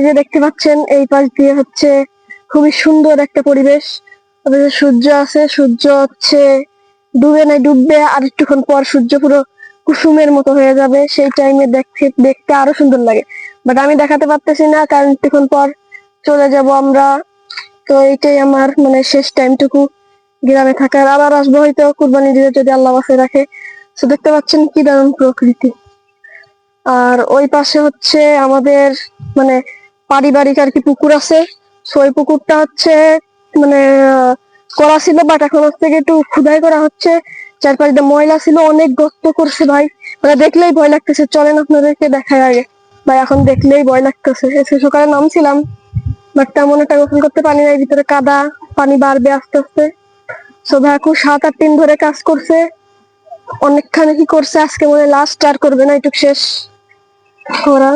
যে দেখতে পাচ্ছেন এই পাশ দিয়ে হচ্ছে খুবই সুন্দর একটা পরিবেশ। সূর্য আছে, সূর্য হচ্ছে ডুবে নাই, ডুববে আর একটুক্ষণ পর সূর্য পুরো কুসুমের মতো হয়ে যাবে, সেই টাইমে দেখতে দেখতে আরো সুন্দর লাগে। বাট আমি দেখাতে পারতেছি না কারণ একটুক্ষণ পর চলে যাব আমরা। তো এইটাই আমার মানে শেষ টাইমটুকু গ্রামে থাকার। আবার আসবো হয়তো কুরবানি দিয়ে যদি আল্লাহ বাঁচিয়ে রাখে। তো দেখতে পাচ্ছেন কি দারুণ প্রকৃতি। আর ওই পাশে হচ্ছে আমাদের মানে পারিবারিক আর কি পুকুর আছে। তো ওই পুকুরটা হচ্ছে মানে করা ছিল, বাট এখন হচ্ছে একটু খুদাই করা হচ্ছে। চারপাশটা ময়লা ছিল, অনেক গর্ত করছে ভাই, মানে দেখলেই ভয় লাগতেছে। চলেন আপনাদেরকে দেখাই আগে ভাই, এখন দেখলেই ভয় লাগতেছে। এসে সকালে নামছিলাম বাট তেমন একটা গোসল করতে পারি নাই, ভিতরে কাদা, পানি বাড়বে আস্তে আস্তে। সো ভাইকু 7-8 দিন ধরে কাজ করছে, অনেকখানি কি করছে, আজকে মনে লাস্ট আর করবে না, এটুক শেষ করা।